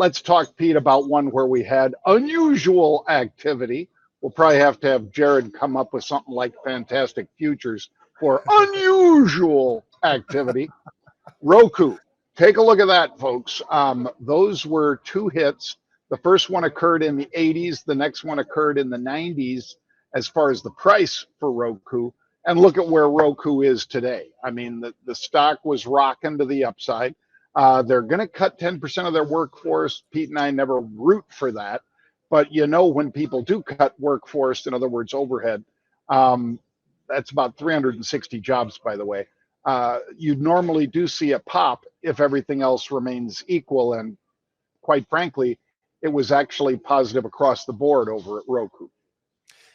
let's talk, Pete, about one where we had unusual activity. We'll probably have to have Jared come up with something like Fantastic Futures for unusual activity. Roku. Take a look at that, folks. Those were two hits. The first one occurred in the 80s. The next one occurred in the 90s as far as the price for Roku. And look at where Roku is today. I mean, the stock was rocking to the upside. They're going to cut 10% of their workforce. Pete and I never root for that. But you know, when people do cut workforce, in other words, overhead, that's about 360 jobs, by the way. You normally do see a pop if everything else remains equal. And quite frankly, it was actually positive across the board over at Roku.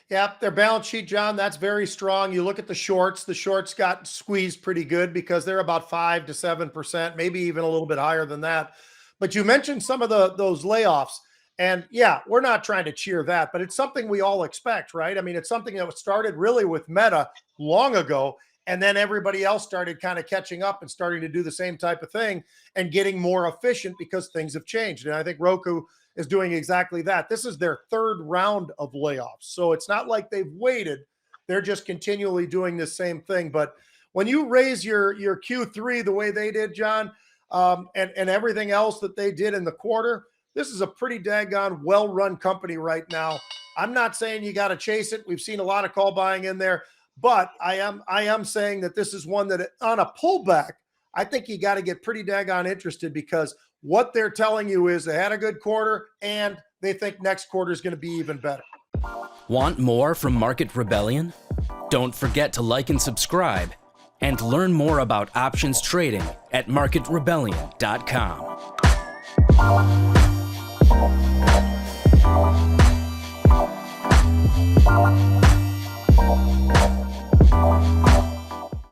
Yeah, their balance sheet, John, that's very strong. You look at the shorts got squeezed pretty good because they're about 5 to 7%, maybe even a little bit higher than that. But you mentioned some of those layoffs. And yeah, we're not trying to cheer that, but it's something we all expect, right? I mean, it's something that started really with Meta long ago. And then everybody else started kind of catching up and starting to do the same type of thing and getting more efficient because things have changed. And I think Roku is doing exactly that. This is their third round of layoffs. So it's not like they've waited. They're just continually doing the same thing. But when you raise your Q3 the way they did, John, and everything else that they did in the quarter, this is a pretty daggone well-run company right now. I'm not saying you got to chase it. We've seen a lot of call buying in there. But I am saying that this is one that on a pullback, I think you got to get pretty daggone interested because what they're telling you is they had a good quarter and they think next quarter is going to be even better. Want more from Market Rebellion? Don't forget to like and subscribe and learn more about options trading at marketrebellion.com.